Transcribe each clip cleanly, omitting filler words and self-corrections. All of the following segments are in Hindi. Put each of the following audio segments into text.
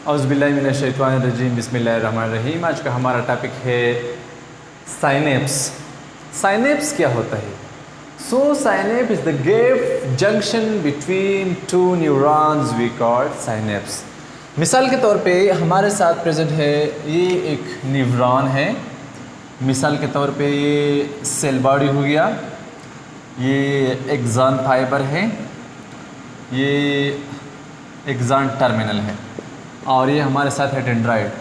औज़ुबिल्लाहिमिनश्शैतानिर्रजीम बिस्मिल्लाहिर्रहमानिर्रहीम। आज का हमारा टॉपिक है साइनेप्स। साइनेप्स क्या होता है? Synapse is the gap junction between two neurons we call synapse. मिसाल के तौर पे हमारे साथ प्रेजेंट है ये एक न्यूरॉन है। मिसाल के तौर पे ये सेल बॉडी हो गया, ये एक्सॉन फाइबर है, ये एक्सॉन टर्मिनल है और ये हमारे साथ है डेंड्राइट।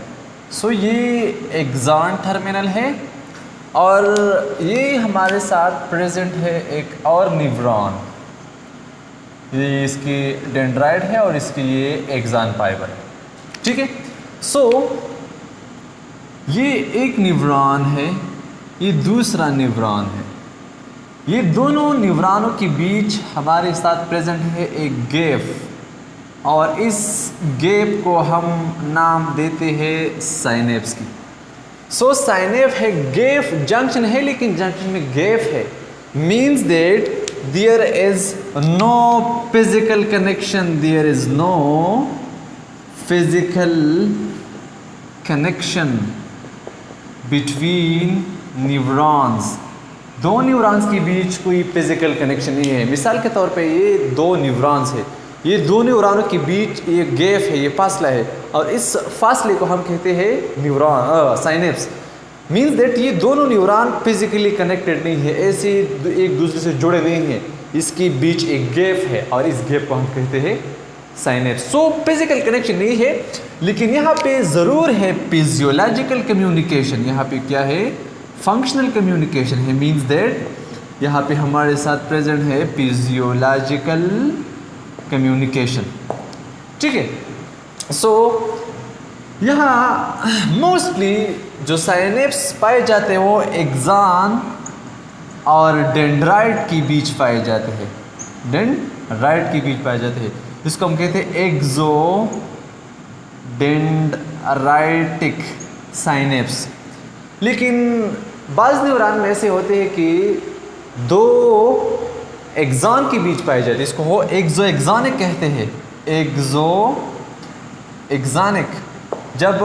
ये एक्सॉन टर्मिनल है और ये हमारे साथ प्रेजेंट है एक और न्यूरॉन, ये इसकी डेंड्राइट है और इसकी ये एक्सॉन फाइबर है। ठीक है। ये एक न्यूरॉन है, ये दूसरा न्यूरॉन है। ये दोनों न्यूरॉनों के बीच हमारे साथ प्रेजेंट है एक गैप और इस गैप को हम नाम देते हैं साइनेप्स की। साइनेप है, गैप जंक्शन है, लेकिन जंक्शन में गैप है। Means that there is no physical connection, there is no physical connection between neurons. दो न्यूरॉन्स के बीच कोई फिजिकल कनेक्शन नहीं है। मिसाल के तौर पे ये दो न्यूरॉन्स है, ये दो न्यूरॉनों के बीच ये गैप है, ये फासला है और इस फासले को हम कहते हैं न्यूरॉन साइनेप्स। मीन्स दैट ये दोनों न्यूरॉन फिजिकली कनेक्टेड नहीं है, ऐसे एक दूसरे से जुड़े नहीं हैं, इसके बीच एक गैप है और इस गैप को हम कहते हैं साइनेप्स। फिजिकल कनेक्शन नहीं है, लेकिन यहाँ पे ज़रूर है फिजियोलॉजिकल कम्युनिकेशन। यहाँ पे क्या है? फंक्शनल कम्युनिकेशन है। मीन्स दैट यहाँ पे हमारे साथ प्रेजेंट है फिजियोलॉजिकल कम्युनिकेशन। ठीक है। यहाँ मोस्टली जो साइनेप्स पाए जाते हैं वो एक्सॉन और डेंड्राइट के बीच पाए जाते हैं, डेंड्राइट के बीच पाए जाते हैं। इसको हम कहते हैं एक्सो डेंड्राइटिक साइनेप्स। लेकिन बाज़ न्यूरॉन में ऐसे होते हैं कि दो एक्सॉन के बीच पाए जाते हैं, इसको वो एक्सो एक्सॉनिक कहते हैं। एक्सो एक्सॉनिक, जब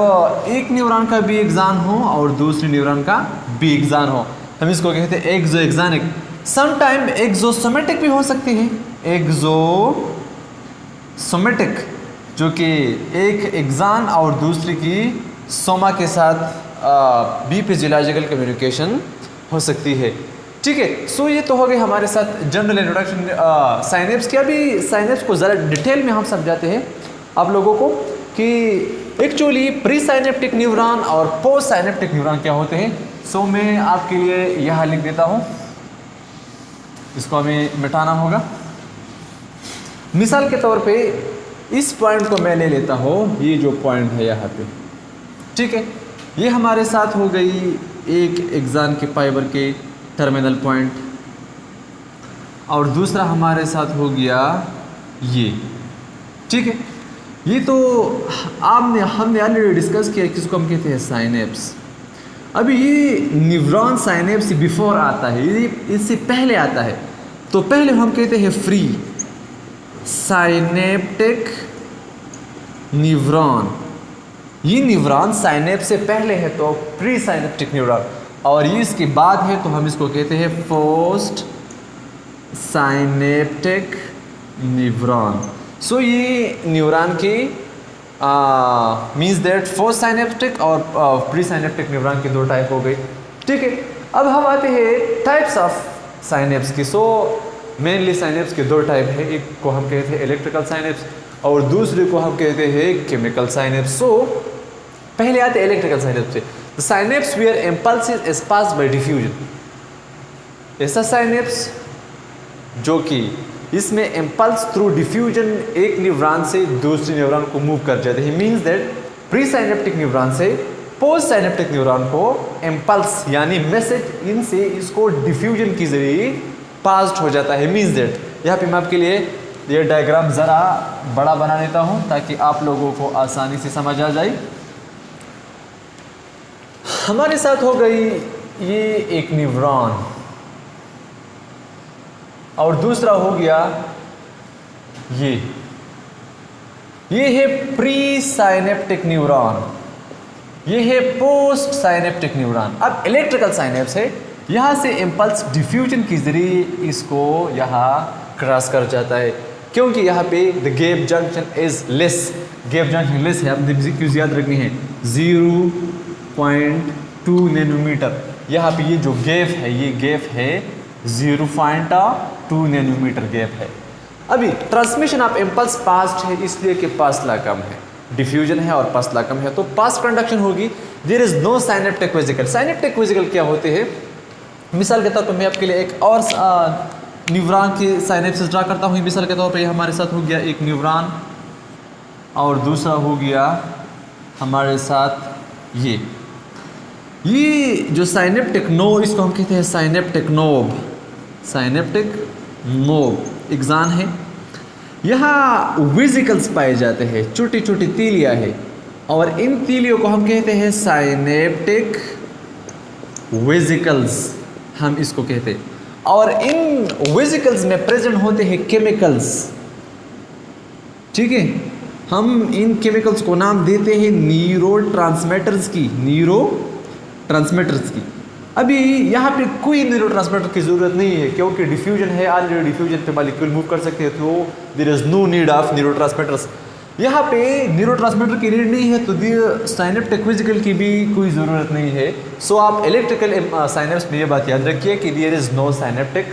एक न्यूरॉन का भी एक्सॉन हो और दूसरे न्यूरॉन का भी एक्सॉन हो, हम इसको कहते हैं एक्सो एक्सॉनिक। समटाइम एक्सोसोमेटिक भी हो सकती है। एक्सोसोमेटिक, जो कि एक एक्सॉन और दूसरे की सोमा के साथ भी फिजियोलॉजिकल कम्युनिकेशन हो सकती है। ठीक है। ये तो हो गई हमारे साथ जनरल इंट्रोडक्शन साइनेप्स की। अभी साइनेप्स को ज़रा डिटेल में हम समझाते हैं आप लोगों को कि एक्चुअली प्री साइनेप्टिक न्यूरॉन और पोस्ट साइनेप्टिक न्यूरॉन क्या होते हैं। मैं आपके लिए यहाँ लिख देता हूँ, इसको हमें मिटाना होगा। मिसाल के तौर पे इस पॉइंट को मैं ले लेता हूँ, ये जो पॉइंट है यहाँ पे। ठीक है। ये हमारे साथ हो गई एक एक्सॉन के फाइबर के टर्मिनल पॉइंट और दूसरा हमारे साथ हो गया ये। ठीक है। ये तो हमने ऑलरेडी डिस्कस किया, किसको हम कहते हैं साइनेप्स। अभी ये न्यूरॉन साइनेप्स से बिफोर आता है, ये इससे पहले आता है। तो पहले हम कहते हैं फ्री साइनेप्टिक न्यूरॉन। ये न्यूरॉन साइनेप्स से पहले है तो प्री साइनेप्टिक न्यूरॉन, और ये इसके बाद है तो हम इसको कहते हैं पोस्ट साइनेप्टिक न्यूरॉन। ये न्यूरॉन की मीन्स दैट पोस्ट साइनेप्टिक और प्री साइनेप्टिक न्यूरॉन के दो टाइप हो गए। ठीक है। अब हम आते हैं टाइप्स ऑफ साइनेप्स की। मेनली साइनेप्स के दो टाइप है, एक को हम कहते हैं इलेक्ट्रिकल साइनेप्स और दूसरे को हम कहते हैं केमिकल साइनेप्स। पहले आते हैं इलेक्ट्रिकल साइनेप्स से। The synapse where impulses is passed by diffusion। ऐसा साइनेप्स जो कि इसमें इम्पल्स थ्रू डिफ्यूजन एक न्यूरॉन से दूसरे न्यूरॉन को मूव कर जाते हैं। Means that pre synaptic neuron से पोस्ट साइनेप्टिक न्यूरॉन को इम्पल्स यानी मैसेज इनसे इसको डिफ्यूजन के जरिए पास्ड हो जाता है। मीन्स दैट यहाँ पे मैं आपके लिए ये डायग्राम ज़रा बड़ा बना देता हूँ ताकि आप लोगों को आसानी से समझ आ जाए। हमारे साथ हो गई ये एक न्यूरॉन और दूसरा हो गया ये। ये है प्री साइनेप्टिक न्यूरॉन, ये है पोस्ट साइनेप्टिक न्यूरॉन। अब इलेक्ट्रिकल साइनेप्स है, यहाँ से इम्पल्स डिफ्यूजन के जरिए इसको यहाँ क्रॉस कर जाता है, क्योंकि यहाँ पे the gap junction is less, gap junction less है। आपने MCQs याद रखनी है 0.2 नैनोमीटर। यहाँ पे ये जो गैप है, ये गैप है 0.2 नैनोमीटर गैप है। अभी ट्रांसमिशन ऑफ इम्पल्स पास्ट है, इसलिए कि फासला कम है, डिफ्यूजन है और फासला कम है, तो पास्ट कंडक्शन होगी। There is no synaptic vesicle. Synaptic vesicle क्या होते हैं? मिसाल के तौर पर मैं आपके लिए एक और न्यूरॉन की साइनेप्सिस ड्रा करता हूँ। मिसाल के तौर पे हमारे साथ हो गया एक न्यूरॉन और दूसरा हो गया हमारे साथ ये जो साइनेप्टिक नोब, इसको हम कहते हैं साइनेप्टिक नोब, साइनेप्टिक नोब एक्सान है। यहाँ वेसिकल्स पाए जाते हैं, छोटी छोटी तीलियाँ है, और इन तीलियों को हम कहते हैं साइनेप्टिक वेसिकल्स, हम इसको कहते हैं। और इन वेसिकल्स में प्रेजेंट होते हैं केमिकल्स, ठीक है। हम इन केमिकल्स को नाम देते हैं न्यूरोट्रांसमीटर्स की। अभी यहाँ पे कोई न्यूरोट्रांसमीटर की ज़रूरत नहीं है, क्योंकि डिफ्यूजन है, ऑलरेडी डिफ्यूजन पे मॉलिक्यूल मूव कर सकते हैं, तो there is no need of neurotransmitters. यहाँ पे न्यूरोट्रांसमीटर की नीड नहीं है, तो साइनेप्टिक वेसिकल की भी कोई ज़रूरत नहीं है। सो आप इलेक्ट्रिकल साइनेप्स में ये बात याद रखिए कि there is no synaptic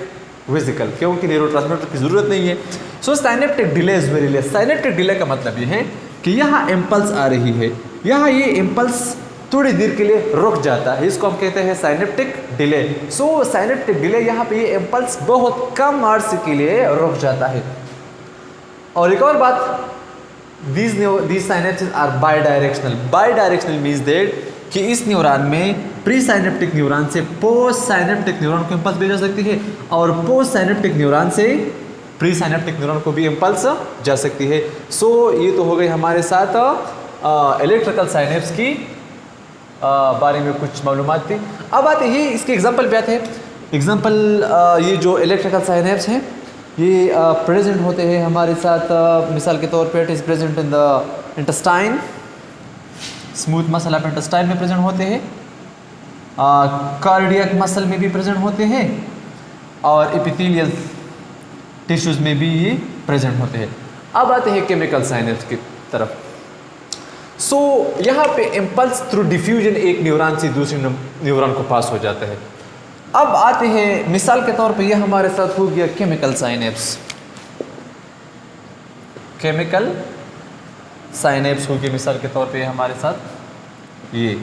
vesicle, क्योंकि न्यूरोट्रांसमीटर की ज़रूरत नहीं है। So synaptic delay is very less. Synaptic delay का मतलब ये है कि यहाँ इम्पल्स आ रही है, यहाँ ये इम्पल्स थोड़ी देर के लिए रुक जाता है, इसको हम कहते हैं साइनेप्टिक डिले। सो साइनेप्टिक डिले, यहाँ पे ये इम्पल्स बहुत कम अर्से के लिए रुक जाता है। और एक और बात, these synapses are bidirectional. Bidirectional means that कि इस न्यूरॉन में प्री साइनेप्टिक न्यूरॉन से पोस्ट साइनेप्टिक न्यूरॉन को इम्पल्स भेजा सकती है, और पोस्ट साइनेप्टिक न्यूरॉन से प्री साइनेप्टिक न्यूरॉन को भी इम्पल्स जा सकती है। सो ये तो हो गई हमारे साथ इलेक्ट्रिकल साइनेप्स की बारे में कुछ मालूमात थी। अब आते हैं इसके एग्जाम्पल पे आते हैं। एग्जाम्पल, ये जो इलेक्ट्रिकल साइनेप्स हैं ये प्रेजेंट होते हैं हमारे साथ, मिसाल के तौर पे it is present in the intestine, smooth muscle of intestine में प्रेजेंट होते हैं, कार्डियक मसल में भी प्रेजेंट होते हैं, और एपिथेलियल टिश्यूज़ में भी ये प्रेजेंट होते हैं। अब आते हैं केमिकल साइनेप्स की तरफ। सो यहाँ पे इम्पल्स थ्रू डिफ्यूजन एक न्यूरॉन से दूसरे न्यूरॉन को पास हो जाता है। अब आते हैं मिसाल के तौर पे ये हमारे साथ हो गया केमिकल साइनेप्स, केमिकल साइनेप्स हो गए मिसाल के तौर पे हमारे साथ ये।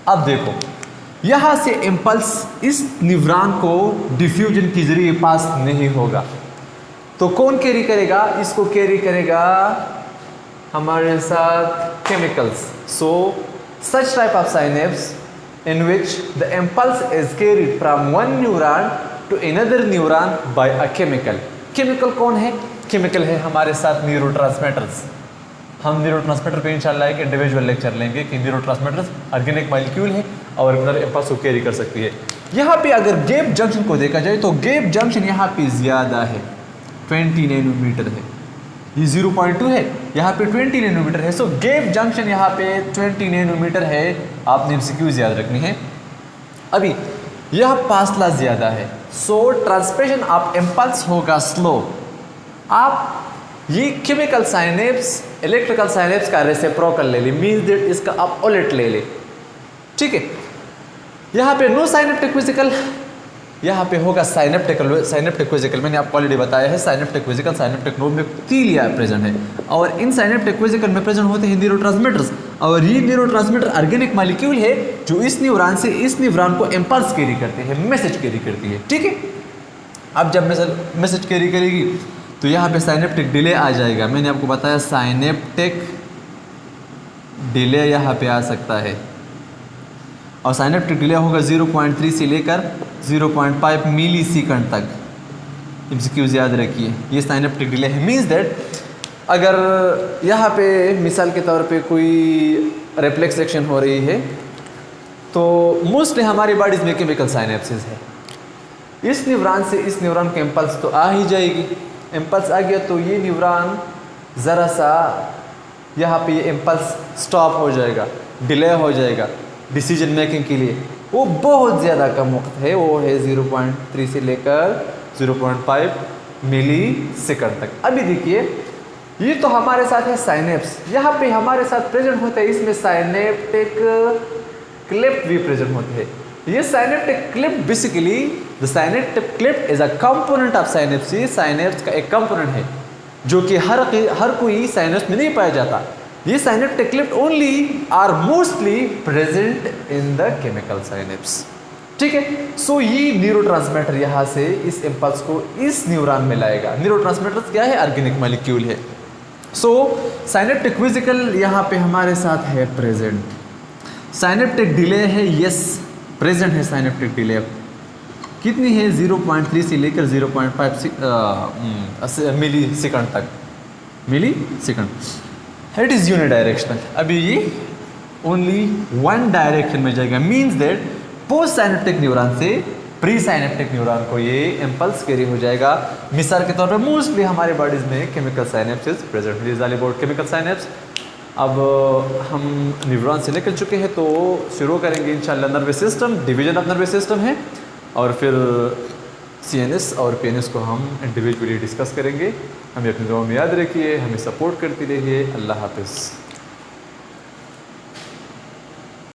अब देखो यहाँ से इम्पल्स इस न्यूरॉन को डिफ्यूजन के जरिए पास नहीं होगा, तो कौन कैरी करेगा? इसको कैरी करेगा हमारे साथ chemicals. So such type of synapse in which the impulse is carried from one neuron to another neuron by a chemical. Chemical कौन है? Chemical है हमारे साथ न्यूरोट्रांसमीटर्स। हम न्यूरोट्रांसमीटर पे इंशाल्लाह एक इंडिविजुअल लेक्चर लेंगे कि न्यूरोट्रांसमीटर्स ऑर्गेनिक मॉलिक्यूल है और अंदर इम्पल्स को कैरी कर सकती है। यहाँ पे अगर गैप जंक्शन को देखा जाए तो गैप जंक्शन यहाँ पे ज़्यादा है, 20 नैनोमीटर है, ये 0.2 है, यहाँ पे 20 नैनोमीटर है। सो गैप जंक्शन यहाँ पे 20 नैनोमीटर है, आपने MCQs याद रखनी है। अभी यह फासला ज़्यादा है, सो ट्रांसमिशन ऑफ इम्पल्स होगा स्लो। आप ये केमिकल साइनेप्स इलेक्ट्रिकल साइनेप्स का रेसिप्रोकल ले ले, मीन्स दैट इसका आप उलट ले ले, ठीक है। यहाँ पे नो साइनेप्टिक वेसिकल, यहाँ पे होगा साइनेप्टिक वेसिकल। मैंने आपको ऑलरेडी बताया है साइनेप्टिक वेसिकल, साइनेप्टिक नोब में तीलिया प्रेजेंट है, और इन साइनेप्टिक वेसिकल में प्रेजेंट होते हैं न्यूरोट्रांसमीटर्स, और ये न्यूरोट्रांसमीटर ऑर्गेनिक मॉलिक्यूल है जो इस न्यूरॉन से इस न्यूरॉन को इम्पल्स कैरी करते हैं, मैसेज कैरी करती है, ठीक है। अब जब मैसेज कैरी करेगी तो यहाँ पे साइनेप्टिक डिले आ जाएगा। मैंने आपको बताया साइनेप्टिक डिले यहाँ पे आ सकता है, और साइनेप्टिक डिले होगा 0.3 से लेकर 0.5 मिली सेकंड तक। MCQs याद रखिए, ये साइनेप्टिक डिले है। मीन्स दैट अगर यहाँ पे मिसाल के तौर पे कोई रिफ्लेक्स एक्शन हो रही है तो मोस्टली हमारी बॉडीज़ में केमिकल साइनेप्सिस है। इस न्यूरॉन से इस न्यूरॉन के इम्पल्स तो आ ही जाएगी, इम्पल्स आ गया तो ये न्यूरॉन ज़रा सा यहाँ पे ये इम्पल्स स्टॉप हो जाएगा, डिले हो जाएगा डिसीजन मेकिंग के लिए, वो बहुत ज़्यादा कम वक्त है, वो है 0.3 से लेकर 0.5 मिली सेकंड तक। अभी देखिए ये तो हमारे साथ है साइनेप्स, यहाँ पे हमारे साथ प्रेजेंट होता है, इसमें साइनेप्टिक क्लिप भी प्रेजेंट होते हैं। ये synaptic clip basically the synaptic clip is a component of synapse, ये साइनेप्स का एक कंपोनेंट है जो कि हर कोई साइनेप्स में नहीं पाया जाता। ये synaptic cleft only or mostly present in the chemical synapse, ठीक है। सो ये न्यूरोट्रांसमीटर यहाँ से इस इम्पल्स को इस न्यूरॉन में लाएगा। न्यूरोट्रांसमीटर क्या है? ऑर्गेनिक मॉलिक्यूल है। सो साइनेप्टिक वेसिकल यहाँ पे हमारे साथ है प्रेजेंट। साइनेप्टिक डिले है, यस प्रेजेंट है साइनेप्टिक डिले। कितनी है? 0.3 से लेकर 0.5 मिली सेकंड तक, मिली सेकंड। It is unidirectional. अभी ये ओनली वन डायरेक्शन में जाएगा, means that post synaptic neuron से प्री साइनेप्टिक न्यूरॉन को ये इम्पल्स कैरी हो जाएगा। मिसाल के तौर पर मोस्टली हमारे बॉडीज में chemical synapse present is all about chemical synapse. अब हम न्यूरॉन से निकल चुके हैं तो शुरू करेंगे इंशाल्लाह nervous system, division of nervous system है, और फिर CNS और PNS को हम इंडिविजुअली डिस्कस करेंगे। हमें अपनी दुआ में याद रखिए, हमें सपोर्ट करती रहिए। अल्लाह हाफिज़।